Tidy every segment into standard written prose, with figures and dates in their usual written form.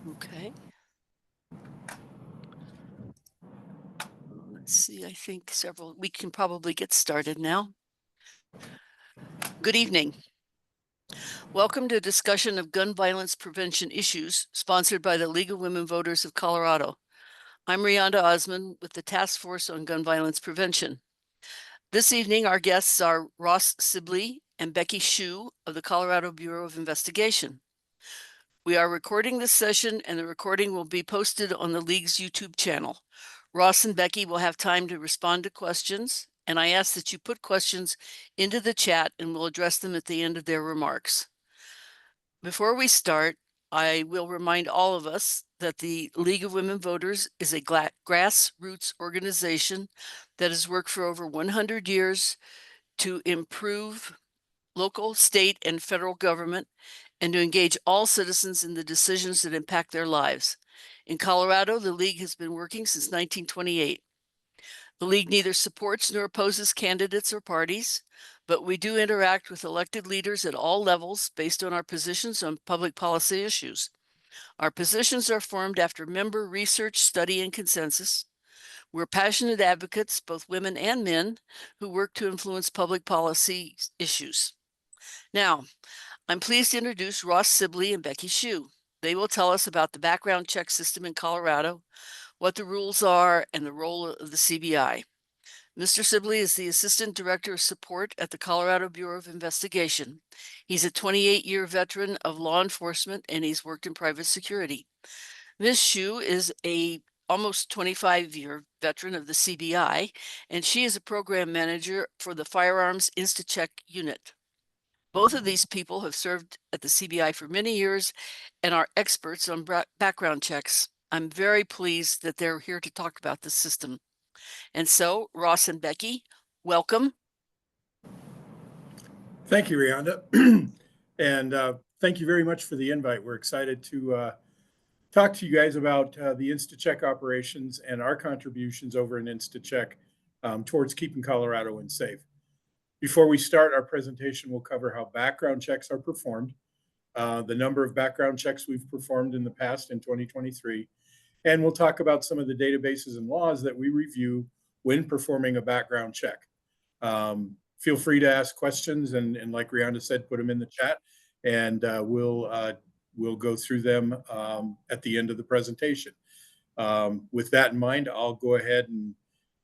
Okay. Let's see, I think we can probably get started now. Good evening. Welcome to a discussion of gun violence prevention issues sponsored by the League of Women Voters of Colorado. I'm Rianda Osman with the Task Force on Gun Violence Prevention. This evening, our guests are Ross Sibley and Becky Hsu of the Colorado Bureau of Investigation. We are recording this session, and the recording will be posted on the League's YouTube channel. Ross and Becky will have time to respond to questions, and I ask that you put questions into the chat and we'll address them at the end of their remarks. Before we start, I will remind all of us that the League of Women Voters is a grassroots organization that has worked for over 100 years to improve local, state, and federal government and to engage all citizens in the decisions that impact their lives. In Colorado, the League has been working since 1928. The League neither supports nor opposes candidates or parties, but we do interact with elected leaders at all levels based on our positions on public policy issues. Our positions are formed after member research, study, and consensus. We're passionate advocates, both women and men, who work to influence public policy issues. Now, I'm pleased to introduce Ross Sibley and Becky Hsu. They will tell us about the background check system in Colorado, what the rules are, and the role of the CBI. Mr. Sibley is the Assistant Director of Support at the Colorado Bureau of Investigation. He's a 28-year veteran of law enforcement, and he's worked in private security. Ms. Hsu is a almost 25-year veteran of the CBI, and she is a program manager for the Firearms InstaCheck unit. Both of these people have served at the CBI for many years and are experts on background checks. I'm very pleased that they're here to talk about the system. And so, Ross and Becky, welcome. Thank you, Rianda. And thank you very much for the invite. We're excited to talk to you guys about the InstaCheck operations and our contributions over in InstaCheck towards keeping Coloradoans safe. Before we start our presentation, we'll cover how background checks are performed, the number of background checks we've performed in the past in 2023, and we'll talk about some of the databases and laws that we review when performing a background check. Feel free to ask questions, and like Rianda said, put them in the chat, and we'll go through them at the end of the presentation. With that in mind, I'll go ahead and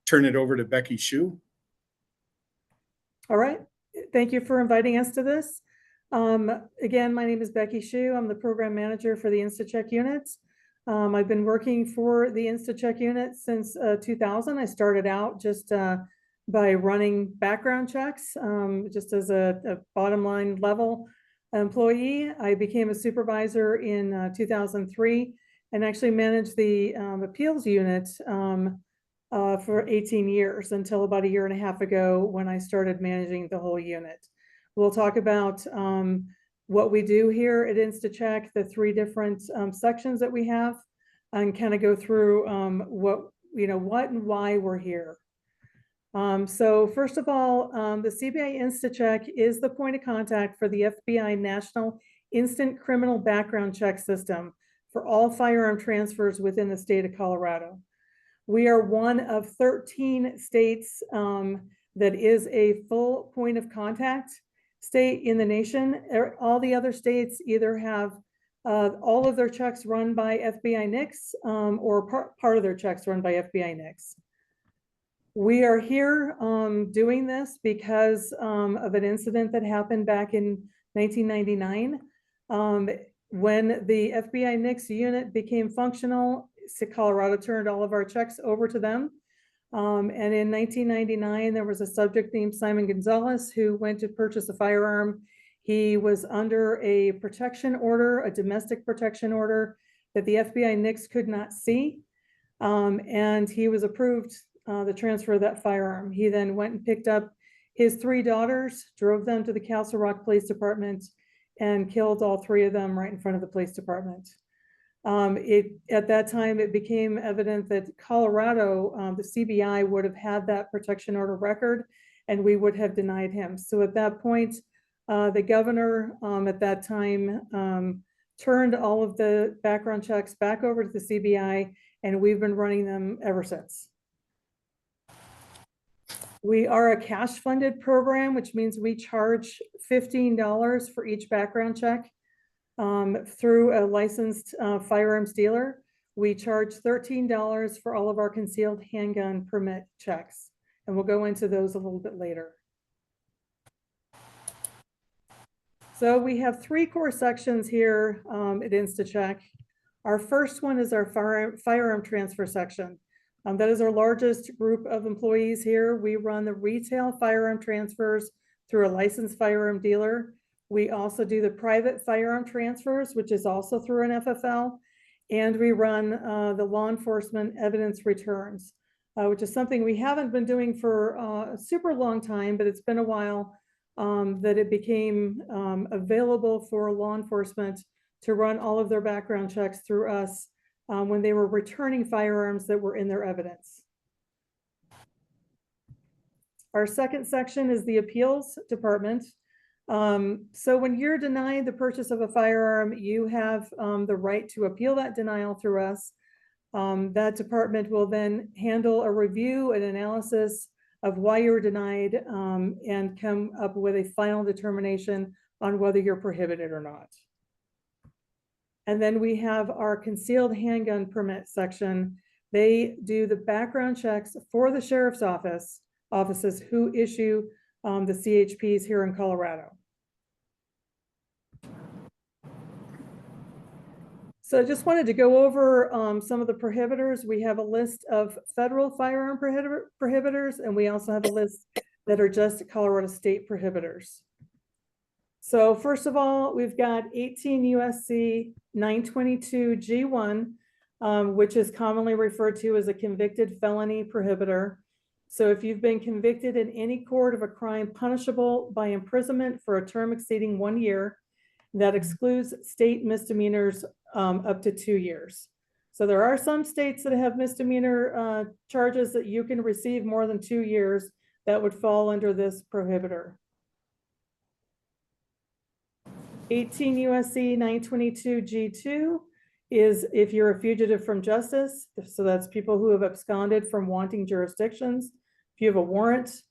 turn it over to Becky Hsu. All right. Thank you for inviting us to this. Again, my name is Becky Hsu. I'm the program manager for the InstaCheck units. I've been working for the InstaCheck unit since 2000. I started out just by running background checks, just as a bottom line level employee. I became a supervisor in 2003 and actually managed the appeals unit for 18 years until about a year and a half ago when I started managing the whole unit. We'll talk about what we do here at InstaCheck, the three different sections that we have, and kind of go through what and why we're here. So first of all, the CBI InstaCheck is the point of contact for the FBI National Instant Criminal Background Check System for all firearm transfers within the state of Colorado. We are one of 13 states that is a full point of contact state in the nation. All the other states either have all of their checks run by FBI NICS or part of their checks run by FBI NICS. We are here doing this because of an incident that happened back in 1999 when the FBI NICS unit became functional. Colorado turned all of our checks over to them. And in 1999, there was a subject named Simon Gonzalez who went to purchase a firearm. He was under a protection order, a domestic protection order that the FBI NICS could not see. And he was approved the transfer of that firearm. He then went and picked up his 3 daughters, drove them to the Castle Rock Police Department, and killed all 3 of them right in front of the police department. At that time, it became evident that Colorado, the CBI would have had that protection order record, and we would have denied him. So at that point, the governor at that time turned all of the background checks back over to the CBI, and we've been running them ever since. We are a cash funded program, which means we charge $15 for each background check through a licensed firearms dealer. We charge $13 for all of our concealed handgun permit checks, and we'll go into those a little bit later. So we have three core sections here at InstaCheck. Our first one is our firearm transfer section. That is our largest group of employees here. We run the retail firearm transfers through a licensed firearm dealer. We also do the private firearm transfers, which is also through an FFL. And we run the law enforcement evidence returns, which is something we haven't been doing for a super long time, but it's been a while that it became available for law enforcement to run all of their background checks through us when they were returning firearms that were in their evidence. Our second section is the appeals department. So when you're denied the purchase of a firearm, you have the right to appeal that denial through us. That department will then handle a review and analysis of why you were denied and come up with a final determination on whether you're prohibited or not. And then we have our concealed handgun permit section. They do the background checks for the sheriff's offices who issue the CHPs here in Colorado. So I just wanted to go over some of the prohibitors. We have a list of federal firearm prohibitors, and we also have a list that are just Colorado state prohibitors. So first of all, we've got 18 USC 922 G1, which is commonly referred to as a convicted felony prohibitor. So if you've been convicted in any court of a crime punishable by imprisonment for a term exceeding 1 year, that excludes state misdemeanors up to 2 years. So there are some states that have misdemeanor charges that you can receive more than 2 years that would fall under this prohibitor. 18 USC 922 G2 is if you're a fugitive from justice. So that's people who have absconded from wanting jurisdictions. If you have a warrant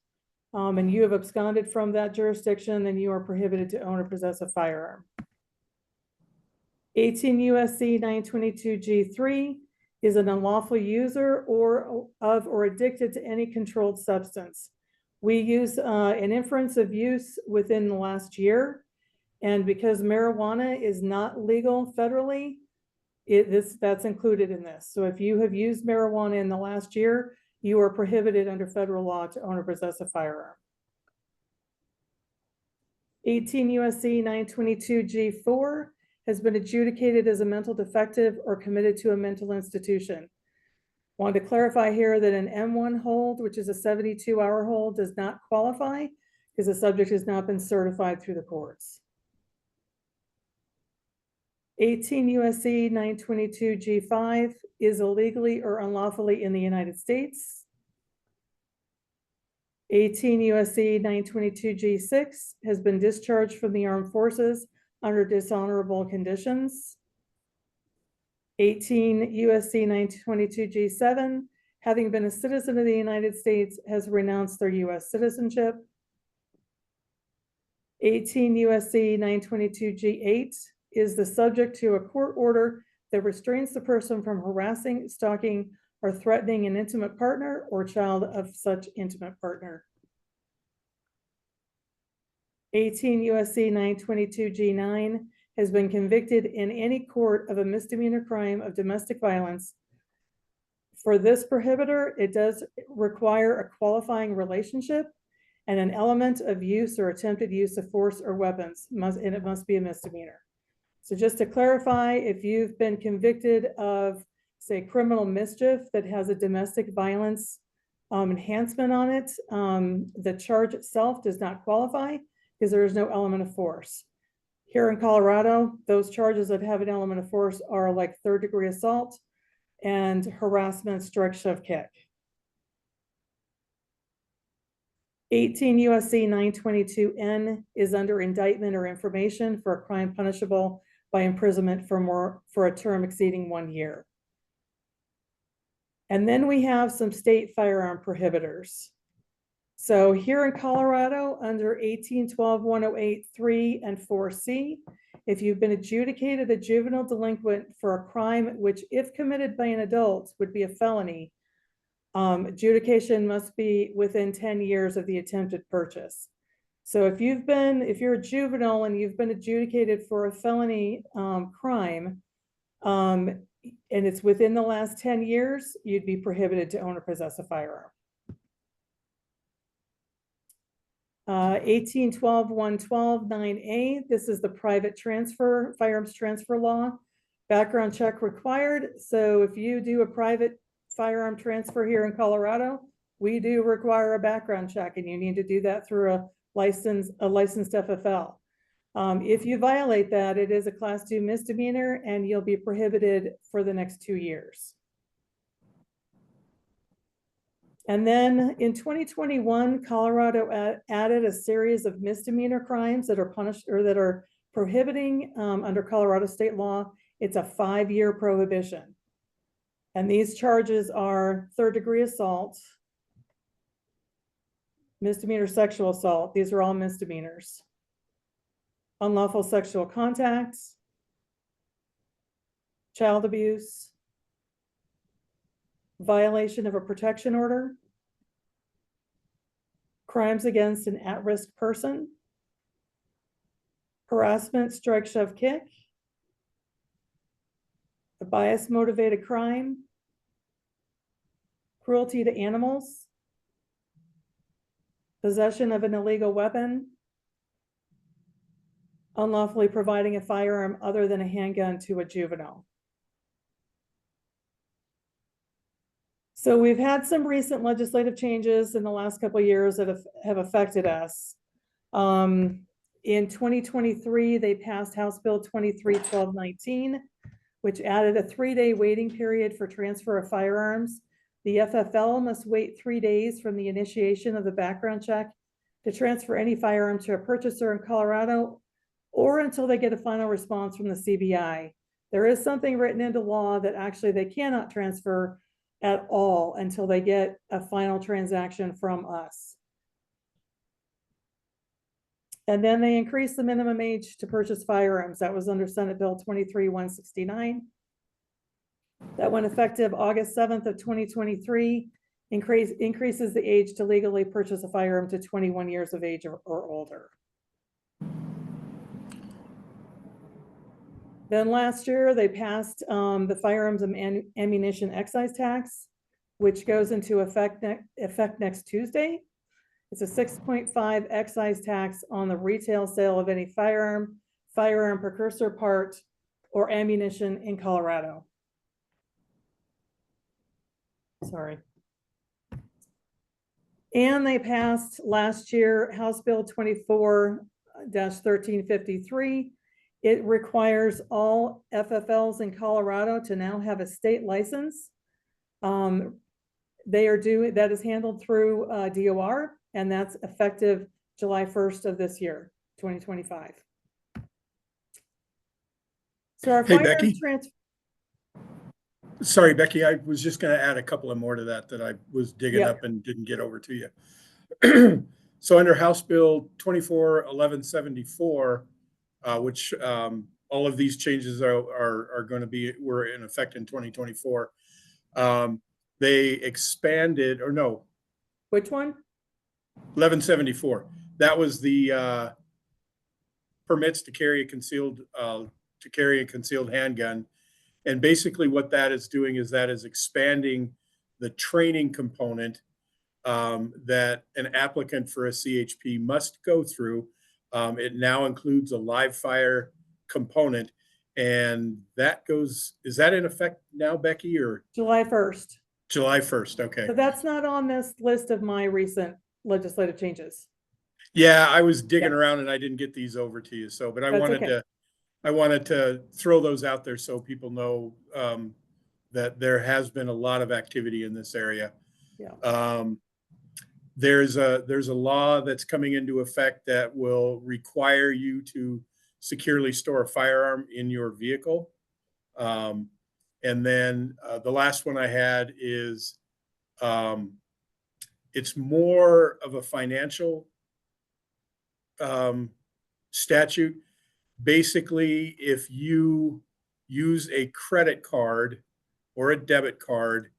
and you have absconded from that jurisdiction, then you are prohibited to own or possess a firearm. 18 USC 922 G3 is an unlawful user or addicted to any controlled substance. We use an inference of use within the last year. And because marijuana is not legal federally, that's included in this. So if you have used marijuana in the last year, you are prohibited under federal law to own or possess a firearm. 18 USC 922 G4 has been adjudicated as a mental defective or committed to a mental institution. Wanted to clarify here that an M1 hold, which is a 72-hour hold, does not qualify because the subject has not been certified through the courts. 18 USC 922 G5 is illegally or unlawfully in the United States. 18 USC 922 G6 has been discharged from the armed forces under dishonorable conditions. 18 USC 922 G7, having been a citizen of the United States, has renounced their US citizenship. 18 USC 922 G8 is the subject to a court order that restrains the person from harassing, stalking, or threatening an intimate partner or child of such intimate partner. 18 USC 922 G9 has been convicted in any court of a misdemeanor crime of domestic violence. For this prohibitor, it does require a qualifying relationship and an element of use or attempted use of force or weapons, and it must be a misdemeanor. So just to clarify, if you've been convicted of, say, criminal mischief that has a domestic violence enhancement on it, the charge itself does not qualify because there is no element of force. Here in Colorado, those charges that have an element of force are like third-degree assault and harassment, strike, shove, kick. 18 USC 922 N is under indictment or information for a crime punishable by imprisonment for a term exceeding 1 year. And then we have some state firearm prohibitors. So here in Colorado, under 1812-108 3 and 4C, if you've been adjudicated a juvenile delinquent for a crime which, if committed by an adult, would be a felony, adjudication must be within 10 years of the attempted purchase. So if you're a juvenile and you've been adjudicated for a felony crime, and it's within the last 10 years, you'd be prohibited to own or possess a firearm. 1812-112 9A, this is the private transfer, firearms transfer law. Background check required. So if you do a private firearm transfer here in Colorado, we do require a background check, and you need to do that through a licensed FFL. If you violate that, it is a Class 2 misdemeanor, and you'll be prohibited for the next 2 years. And then in 2021, Colorado added a series of misdemeanor crimes that are punished or that are prohibiting under Colorado state law. It's a 5-year prohibition. And these charges are 3rd-degree assault, misdemeanor sexual assault. These are all misdemeanors. Unlawful sexual contact, child abuse, violation of a protection order, crimes against an at-risk person, harassment, strike, shove, kick, a bias-motivated crime, cruelty to animals, possession of an illegal weapon, unlawfully providing a firearm other than a handgun to a juvenile. So we've had some recent legislative changes in the last couple of years that have affected us. In 2023, they passed House Bill 23-1219, which added a 3-day waiting period for transfer of firearms. The FFL must wait 3 days from the initiation of the background check to transfer any firearm to a purchaser in Colorado, or until they get a final response from the CBI. There is something written into law that actually they cannot transfer at all until they get a final transaction from us. And then they increased the minimum age to purchase firearms. That was under Senate Bill 23-169. That went effective August 7th of 2023, increases the age to legally purchase a firearm to 21 years of age or older. Then last year, they passed the firearms and ammunition excise tax, which goes into effect next Tuesday. It's a 6.5 excise tax on the retail sale of any firearm precursor part, or ammunition in Colorado. Sorry. And they passed last year House Bill 24-1353. It requires all FFLs in Colorado to now have a state license. That is handled through DOR, and that's effective July 1st of this year, 2025. So our Hey, firearms Becky. transfer. Sorry, Becky, I was just going to add a couple of more to that I was digging Yep. up and didn't get over to you. So under House Bill 24-1174, which all of these changes were in effect in 2024. They expanded, or no. Which one? 1174. That was the permits to carry a concealed handgun. And basically what that is doing is that is expanding the training component that an applicant for a CHP must go through. It now includes a live fire component, and is that in effect now, Becky, or? July 1st. July 1st, okay. So that's not on this list of my recent legislative changes. Yeah, I was digging around and I didn't get these over to you. So, but I wanted to throw those out there so people know that there has been a lot of activity in this area. Yeah. There's a law that's coming into effect that will require you to securely store a firearm in your vehicle. And then the last one I had is it's more of a financial statute. Basically, if you use a credit card or a debit card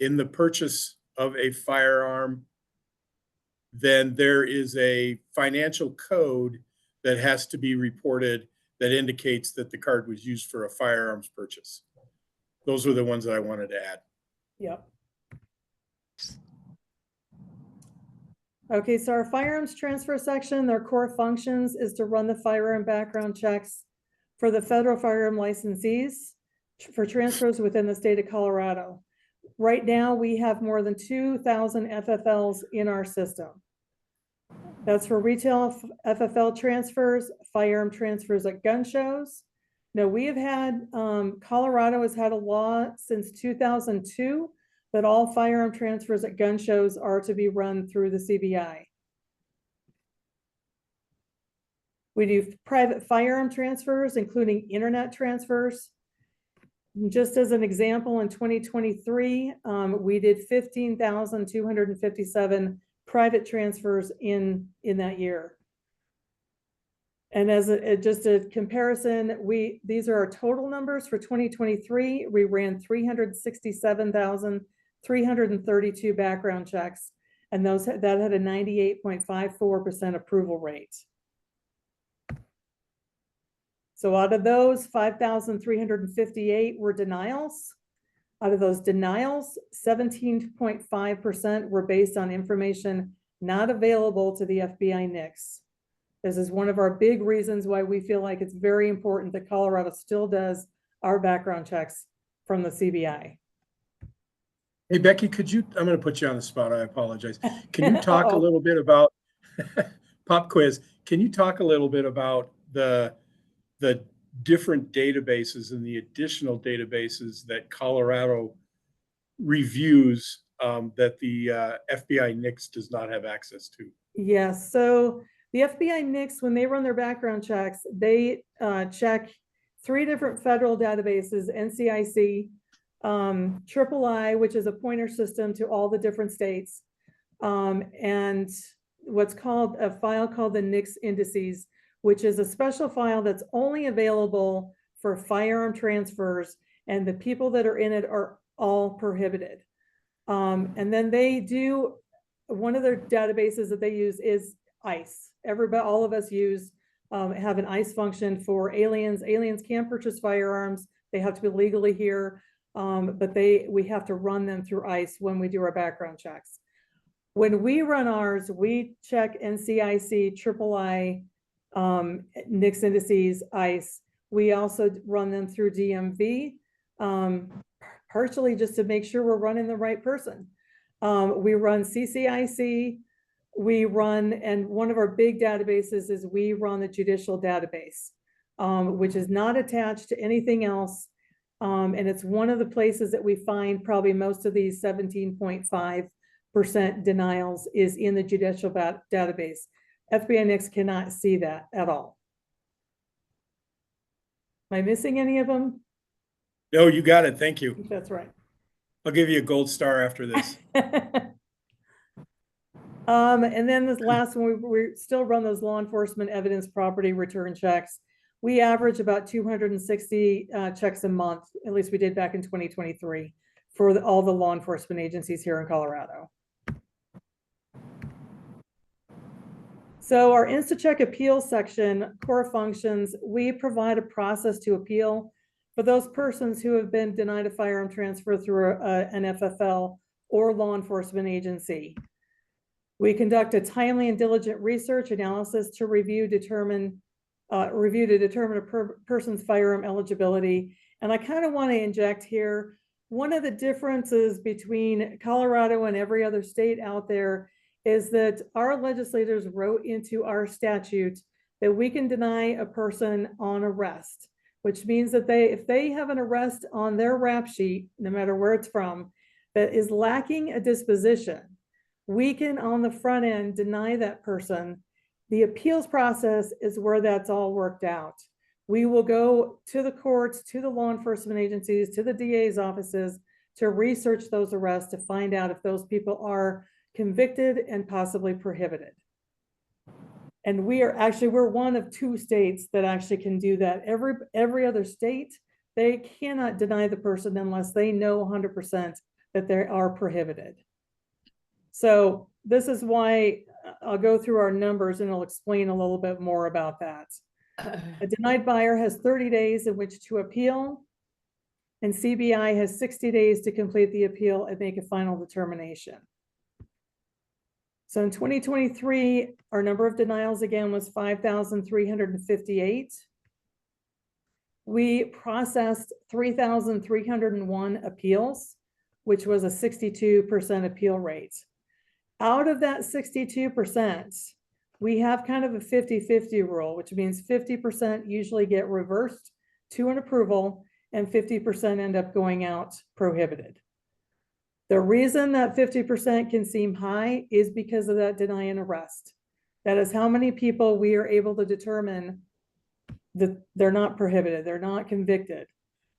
in the purchase of a firearm, then there is a financial code that has to be reported that indicates that the card was used for a firearms purchase. Those were the ones that I wanted to add. Yep. Okay, so our firearms transfer section, their core functions is to run the firearm background checks for the federal firearm licensees for transfers within the state of Colorado. Right now, we have more than 2,000 FFLs in our system. That's for retail FFL transfers, firearm transfers at gun shows. Now, we have had, Colorado has had a law since 2002 that all firearm transfers at gun shows are to be run through the CBI. We do private firearm transfers, including internet transfers. Just as an example, in 2023, we did 15,257 private transfers in that year. And as just a comparison, these are our total numbers for 2023. We ran 367,332 background checks, and that had a 98.54% approval rate. So out of those, 5,358 were denials. Out of those denials, 17.5% were based on information not available to the FBI NICS. This is one of our big reasons why we feel like it's very important that Colorado still does our background checks from the CBI. Hey, Becky, I'm going to put you on the spot. I apologize. Can you talk a little bit about pop quiz? Can you talk a little bit about the different databases and the additional databases that Colorado reviews that the FBI NICS does not have access to? Yes. So the FBI NICS, when they run their background checks, they check 3 different federal databases: NCIC, III, which is a pointer system to all the different states, and what's called a file called the NICS indices, which is a special file that's only available for firearm transfers, and the people that are in it are all prohibited. And then they do, one of their databases that they use is ICE. All of us have an ICE function for aliens. Aliens can purchase firearms. They have to be legally here, but we have to run them through ICE when we do our background checks. When we run ours, we check NCIC, III, NICS indices, ICE. We also run them through DMV, partially just to make sure we're running the right person. We run CCIC, and one of our big databases is we run the judicial database, which is not attached to anything else. And it's one of the places that we find probably most of these 17.5% denials is in the judicial database. FBI NICS cannot see that at all. Am I missing any of them? No, you got it. Thank you. That's right. I'll give you a gold star after this. And then this last one, we still run those law enforcement evidence property return checks. We average about 260 checks a month, at least we did back in 2023, for all the law enforcement agencies here in Colorado. So our InstaCheck appeal section, core functions, we provide a process to appeal for those persons who have been denied a firearm transfer through an FFL or law enforcement agency. We conduct a timely and diligent research analysis to review to determine a person's firearm eligibility. And I kind of want to inject here, one of the differences between Colorado and every other state out there is that our legislators wrote into our statute that we can deny a person on arrest, which means that if they have an arrest on their rap sheet, no matter where it's from, that is lacking a disposition, we can on the front end deny that person The appeals process is where that's all worked out. We will go to the courts, to the law enforcement agencies, to the DA's offices to research those arrests to find out if those people are convicted and possibly prohibited. And we're one of 2 states that actually can do that. Every other state, they cannot deny the person unless they know 100% that they are prohibited. So this is why I'll go through our numbers and I'll explain a little bit more about that. A denied buyer has 30 days in which to appeal, and CBI has 60 days to complete the appeal and make a final determination. So in 2023, our number of denials again was 5,358. We processed 3,301 appeals, which was a 62% appeal rate. Out of that 62%, we have kind of a 50-50 rule, which means 50% usually get reversed to an approval and 50% end up going out prohibited. The reason that 50% can seem high is because of that deny and arrest. That is how many people we are able to determine that they're not prohibited, they're not convicted.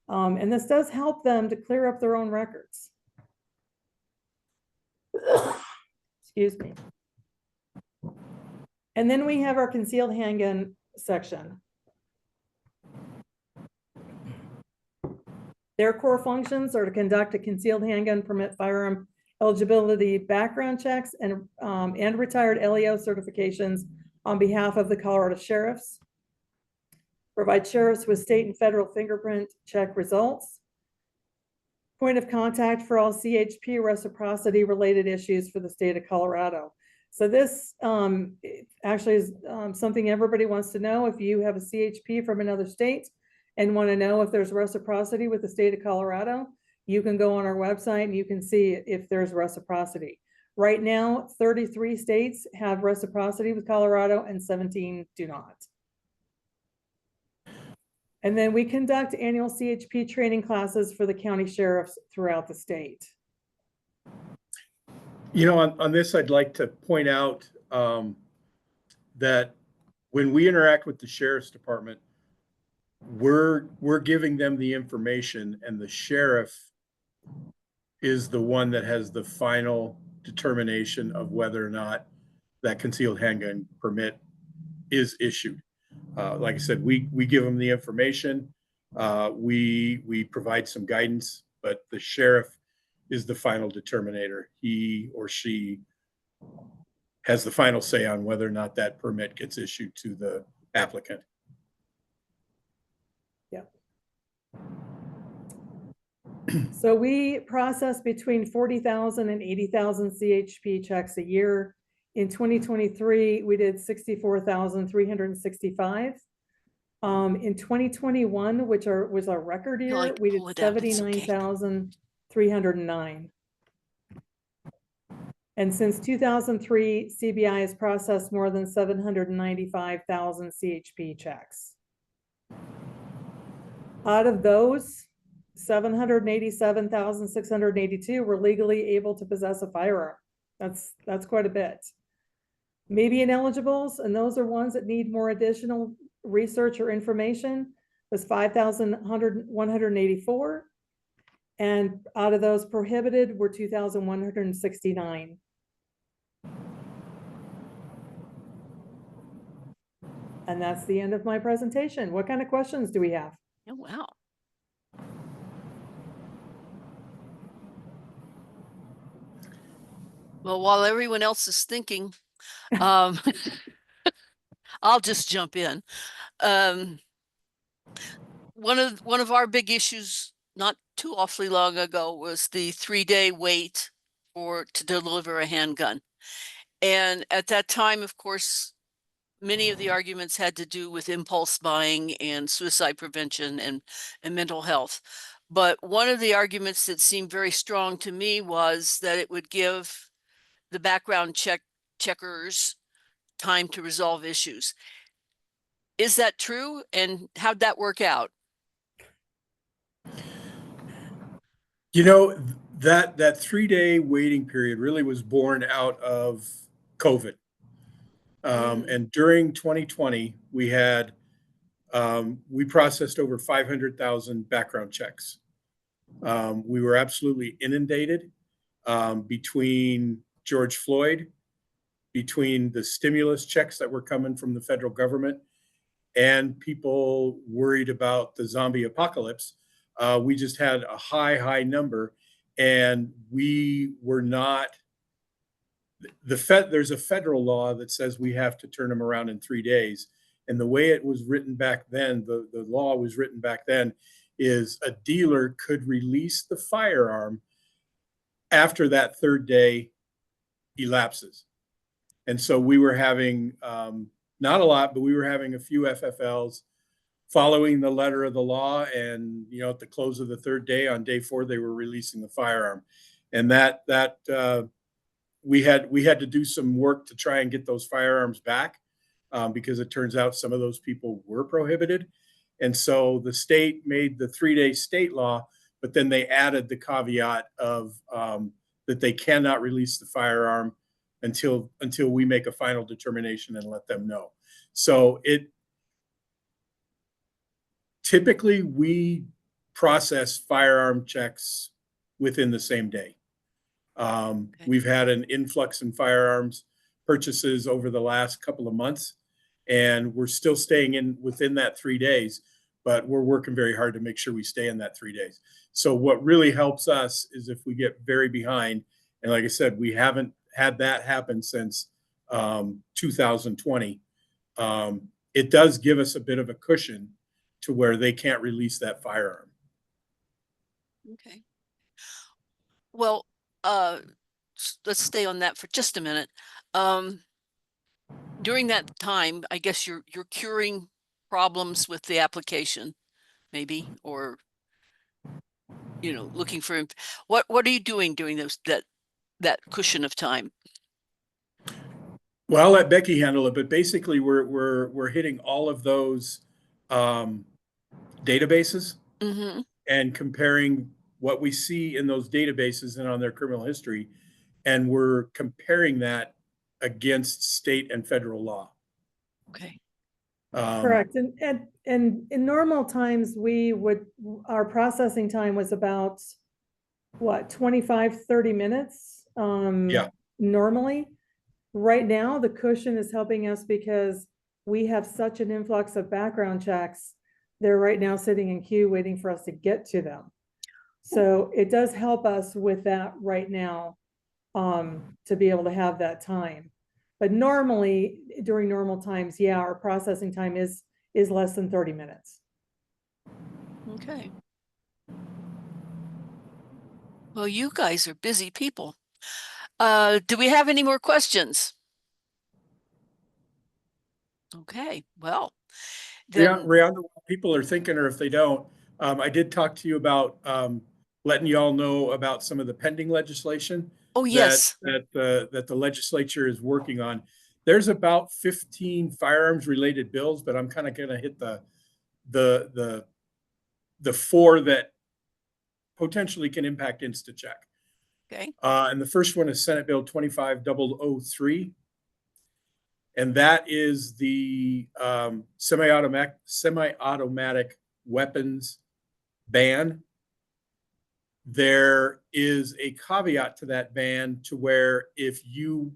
And this does help them to clear up their own records. Excuse me. And then we have our concealed handgun section. Their core functions are to conduct a concealed handgun permit, firearm eligibility background checks, and retired LEO certifications on behalf of the Colorado sheriffs. Provide sheriffs with state and federal fingerprint check results. Point of contact for all CHP reciprocity related issues for the state of Colorado. So this actually is something everybody wants to know. If you have a CHP from another state and want to know if there's reciprocity with the state of Colorado, you can go on our website and you can see if there's reciprocity. Right now, 33 states have reciprocity with Colorado and 17 do not. And then we conduct annual CHP training classes for the county sheriffs throughout the state. You know, on this, I'd like to point out that when we interact with the sheriff's department, we're giving them the information, and the sheriff is the one that has the final determination of whether or not that concealed handgun permit is issued. Like I said, we give them the information, we provide some guidance, but the sheriff is the final determinator. He or she has the final say on whether or not that permit gets issued to the applicant. Yeah. So we process between 40,000 and 80,000 CHP checks a year. In 2023, we did 64,365. In 2021, which was our record year, we did 79,309. And since 2003, CBI has processed more than 795,000 CHP checks. Out of those, 787,682 were legally able to possess a firearm. That's quite a bit. Maybe ineligibles, and those are ones that need more additional research or information, was 5,184. And out of those prohibited were 2,169. And that's the end of my presentation. What kind of questions do we have? Oh, wow. Well, while everyone else is thinking, I'll just jump in. One of our big issues not too awfully long ago was the 3-day wait to deliver a handgun. And at that time, of course, many of the arguments had to do with impulse buying and suicide prevention and mental health. But one of the arguments that seemed very strong to me was that it would give the background checkers time to resolve issues. Is that true? And how'd that work out? You know, that 3-day waiting period really was born out of COVID. And during 2020, we processed over 500,000 background checks. We were absolutely inundated between George Floyd, between the stimulus checks that were coming from the federal government, and people worried about the zombie apocalypse. We just had a high number, and we were not. There's a federal law that says we have to turn them around in 3 days. And the way it was written back then, the law was written back then, is a dealer could release the firearm after that third day elapses. And so we were having, not a lot, but we were having a few FFLs following the letter of the law. And, at the close of the third day, on day 4, they were releasing the firearm. And we had to do some work to try and get those firearms back, because it turns out some of those people were prohibited. And so the state made the 3-day state law, but then they added the caveat of that they cannot release the firearm until we make a final determination and let them know. So typically we process firearm checks within the same day. We've had an influx in firearms purchases over the last couple of months, and we're still staying within that 3 days, but we're working very hard to make sure we stay in that 3 days. So what really helps us is if we get very behind, and like I said, we haven't had that happen since 2020. It does give us a bit of a cushion to where they can't release that firearm. Okay. Well, let's stay on that for just a minute. During that time, I guess you're curing problems with the application, maybe, or looking for what are you doing during that cushion of time? Well, I'll let Becky handle it, but basically we're hitting all of those databases and comparing what we see in those databases and on their criminal history, and we're comparing that against state and federal law. Okay. Correct. And in normal times, our processing time was about, 25, 30 minutes? Yeah. Normally. Right now, the cushion is helping us because we have such an influx of background checks. They're right now sitting in queue waiting for us to get to them. So it does help us with that right now, to be able to have that time. But normally, during normal times, yeah, our processing time is less than 30 minutes. Okay. Well, you guys are busy people. Do we have any more questions? Okay, well, then. Rihanna, people are thinking, or if they don't, I did talk to you about letting you all know about some of the pending legislation. Oh, yes. That the legislature is working on. There's about 15 firearms related bills, but I'm kind of going to hit the 4 that potentially can impact InstaCheck. Okay. And the first one is Senate Bill 25003. And that is the semi-automatic weapons ban. There is a caveat to that ban to where if you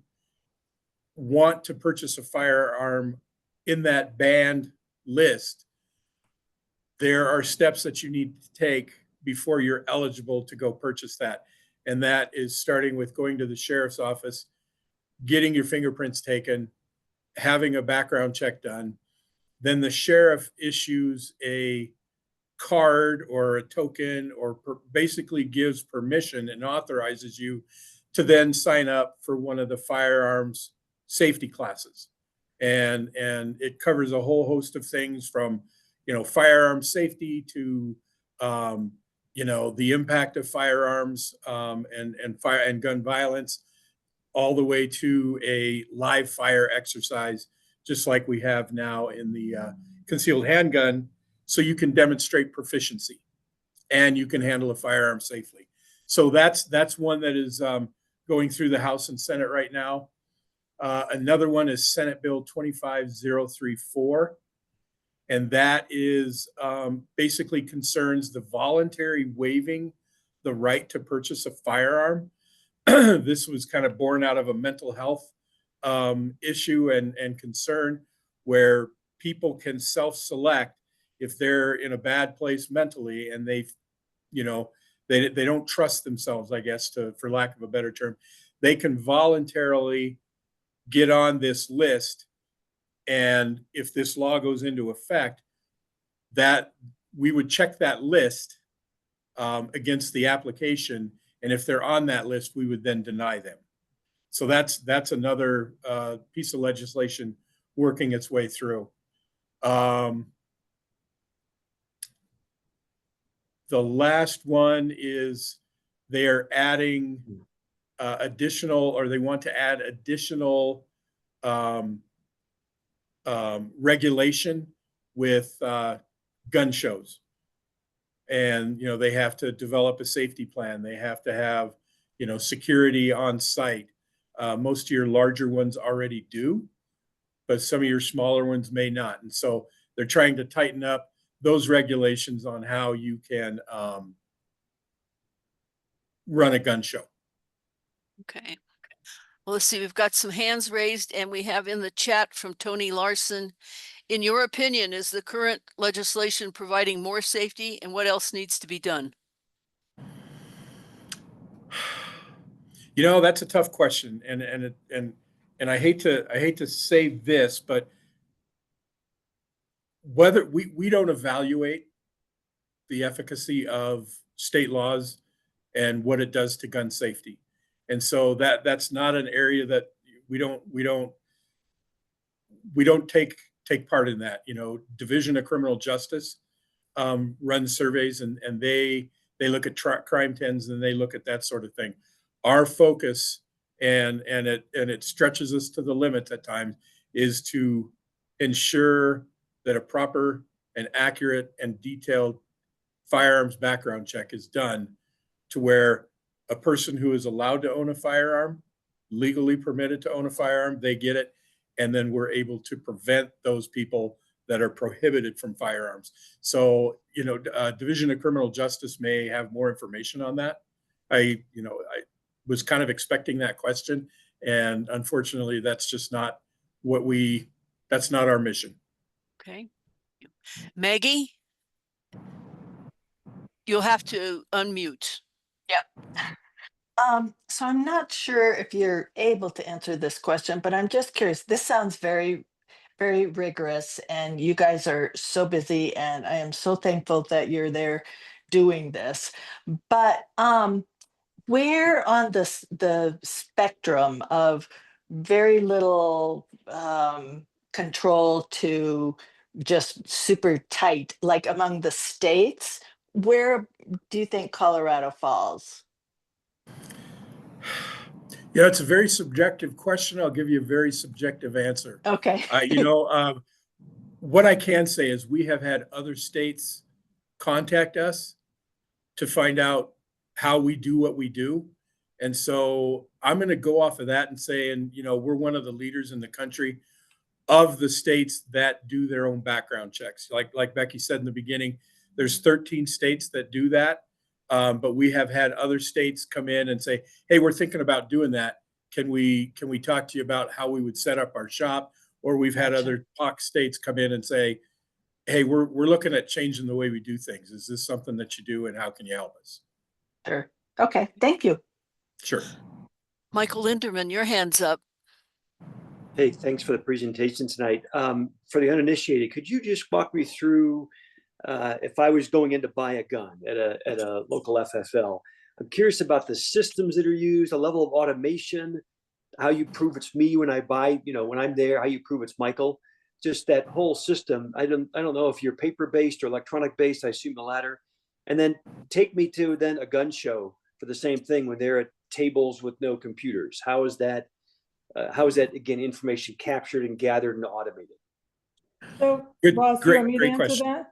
want to purchase a firearm in that banned list, there are steps that you need to take before you're eligible to go purchase that. And that is starting with going to the sheriff's office, getting your fingerprints taken, having a background check done. Then the sheriff issues a card or a token, or basically gives permission and authorizes you to then sign up for one of the firearms safety classes. And it covers a whole host of things from, firearm safety to, the impact of firearms and fire and gun violence, all the way to a live fire exercise, just like we have now in the concealed handgun, so you can demonstrate proficiency and you can handle a firearm safely. So that's one that is going through the House and Senate right now. Another one is Senate Bill 25034. And that is basically concerns the voluntary waiving the right to purchase a firearm. This was kind of born out of a mental health issue and concern where people can self-select if they're in a bad place mentally and they don't trust themselves, I guess, for lack of a better term. They can voluntarily get on this list, and if this law goes into effect, that we would check that list against the application, and if they're on that list, we would then deny them. So that's another piece of legislation working its way through. The last one is they are adding additional, or they want to add additional regulation with gun shows. And, they have to develop a safety plan. They have to have, security on site. Most of your larger ones already do, but some of your smaller ones may not. And so they're trying to tighten up those regulations on how you can run a gun show. Okay. Well, let's see, we've got some hands raised and we have in the chat from Tony Larson. In your opinion, is the current legislation providing more safety, and what else needs to be done? That's a tough question. And I hate to say this, but whether we don't evaluate the efficacy of state laws and what it does to gun safety. And so that's not an area that we don't take part in that. Division of Criminal Justice runs surveys, and they look at crime trends, and they look at that sort of thing. Our focus, and it stretches us to the limits at times, is to ensure that a proper and accurate and detailed firearms background check is done, to where a person who is allowed to own a firearm, legally permitted to own a firearm, they get it. And then we're able to prevent those people that are prohibited from firearms. So, Division of Criminal Justice may have more information on that. I was kind of expecting that question, and unfortunately, that's just not that's not our mission. Okay. Maggie, you'll have to unmute. Yep. So I'm not sure if you're able to answer this question, but I'm just curious. This sounds very, very rigorous, and you guys are so busy, and I am so thankful that you're there doing this. But where on the spectrum of very little control to just super tight, like among the states, where do you think Colorado falls? It's a very subjective question. I'll give you a very subjective answer. Okay. What I can say is we have had other states contact us to find out how we do what we do. And so I'm going to go off of that and say, we're one of the leaders in the country of the states that do their own background checks. Like Becky said in the beginning, there's 13 states that do that. But we have had other states come in and say, hey, we're thinking about doing that. Can we talk to you about how we would set up our shop? Or we've had other POC states come in and say, hey, we're looking at changing the way we do things. Is this something that you do, and how can you help us? Sure. Okay. Thank you. Sure. Michael Linderman, your hand's up. Hey, thanks for the presentation tonight. For the uninitiated, could you just walk me through if I was going in to buy a gun at a local FFL? I'm curious about the systems that are used, the level of automation, how you prove it's me when I buy, when I'm there, how you prove it's Michael. Just that whole system. I don't know if you're paper-based or electronic-based. I assume the latter. And then take me to then a gun show for the same thing when they're at tables with no computers. How is that again, information captured and gathered and automated? So, Good, Ross, do you great, want me to great answer question. that?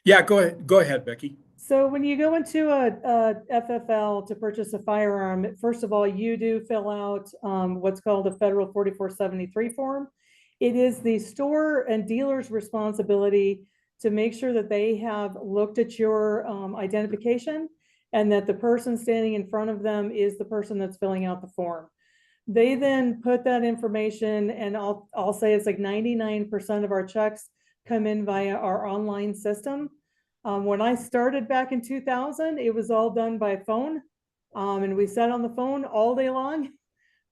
Yeah, go ahead, Becky. So when you go into a FFL to purchase a firearm, first of all, you do fill out what's called a federal 4473 form. It is the store and dealer's responsibility to make sure that they have looked at your identification and that the person standing in front of them is the person that's filling out the form. They then put that information, and I'll say it's like 99% of our checks come in via our online system. When I started back in 2000, it was all done by phone. And we sat on the phone all day long.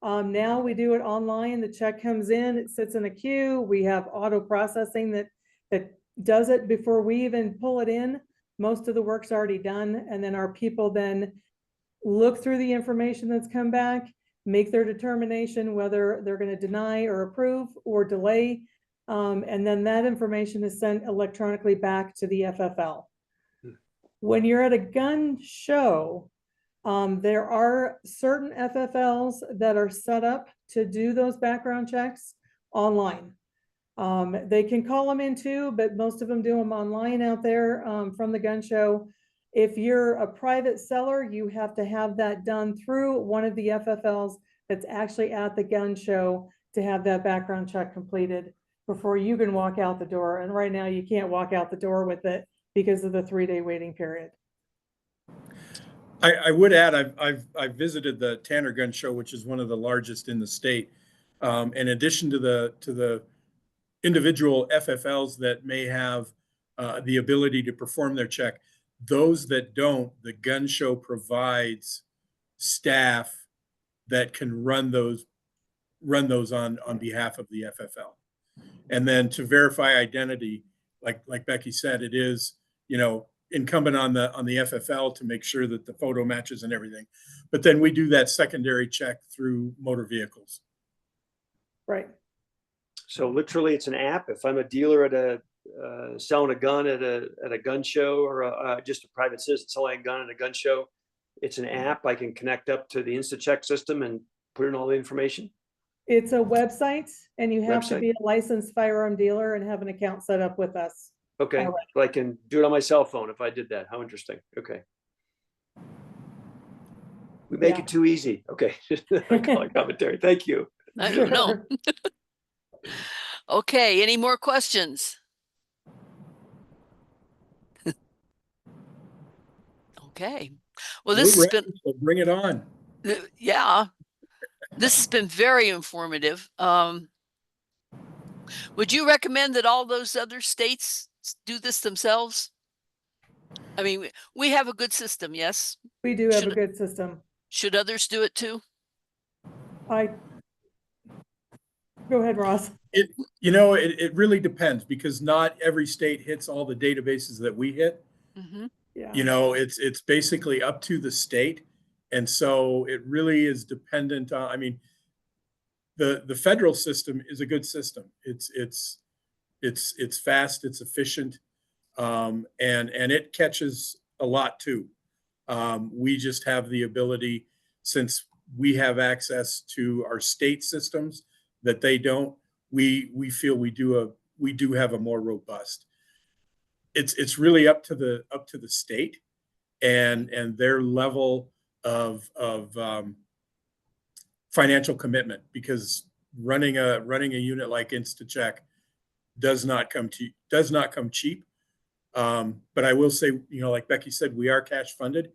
Now we do it online. The check comes in, it sits in a queue. We have auto processing that does it before we even pull it in. Most of the work's already done. And then our people then look through the information that's come back, make their determination whether they're going to deny or approve or delay. And then that information is sent electronically back to the FFL. When you're at a gun show, there are certain FFLs that are set up to do those background checks online. They can call them in too, but most of them do them online out there from the gun show. If you're a private seller, you have to have that done through one of the FFLs that's actually at the gun show to have that background check completed before you can walk out the door. And right now you can't walk out the door with it because of the 3-day waiting period. I would add, I've visited the Tanner Gun Show, which is one of the largest in the state. In addition to the individual FFLs that may have the ability to perform their check, those that don't, the gun show provides staff that can run those on behalf of the FFL. And then to verify identity, like Becky said, it is, incumbent on the FFL to make sure that the photo matches and everything. But then we do that secondary check through motor vehicles. Right. So literally it's an app. If I'm a dealer at a selling a gun at a gun show, or just a private citizen selling a gun at a gun show, it's an app. I can connect up to the InstaCheck system and put in all the information. It's a website, and you have to Website. be a licensed firearm dealer and have an account set up with us. Okay, All right. but I can do it on my cell phone if I did that. How interesting. Okay. We make Yeah. it too easy. Okay. Commentary. Thank you. I don't know. Okay, any more questions? Okay. Well, this We're has been, ready, so bring it on. yeah, this has been very informative. Would you recommend that all those other states do this themselves? I mean, we have a good system, yes? We do have a good system. Should others do it too? Go ahead, Ross. It really depends, because not every state hits all the databases that we hit. Mm-hmm. Yeah. It's basically up to the state. And so it really is dependent on, the federal system is a good system. It's fast, it's efficient, and it catches a lot too. We just have the ability, since we have access to our state systems that they don't, we feel we do have a more robust. It's really up to the state and their level of financial commitment, because running a unit like InstaCheck does not come cheap. But I will say, like Becky said, we are cash funded.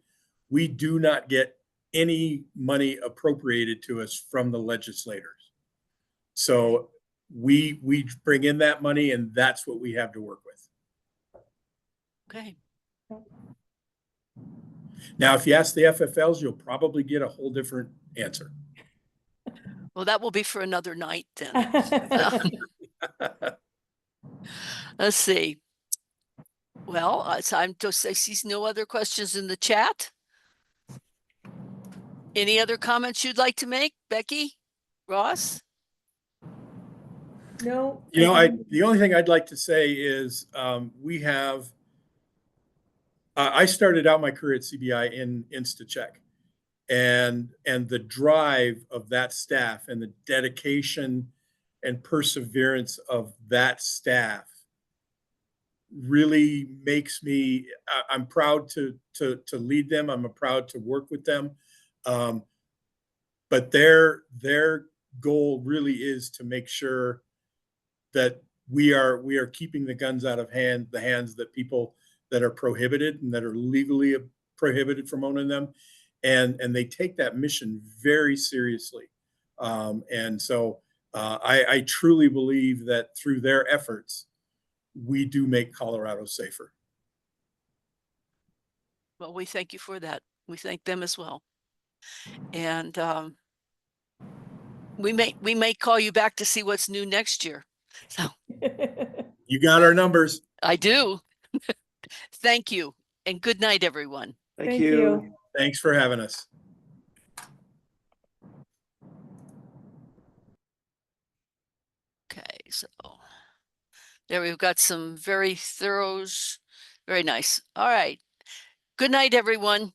We do not get any money appropriated to us from the legislators. So we bring in that money, and that's what we have to work with. Okay. Now, if you ask the FFLs, you'll probably get a whole different answer. Well, that will be for another night then. Let's see. Well, I see no other questions in the chat. Any other comments you'd like to make, Becky, Ross? No. The only thing I'd like to say is we have. I started out my career at CBI in InstaCheck, and the drive of that staff and the dedication and perseverance of that staff really makes me, I'm proud to lead them. I'm proud to work with them. But their goal really is to make sure that we are keeping the guns out of the hands that people that are prohibited and that are legally prohibited from owning them. And they take that mission very seriously. And so I truly believe that through their efforts, we do make Colorado safer. Well, we thank you for that. We thank them as well. And we may call you back to see what's new next year. So You got our numbers. I do. Thank you. And good night, everyone. Thank you. Thanks for having us. Okay, so there we've got some very thorough, very nice. All right. Good night, everyone.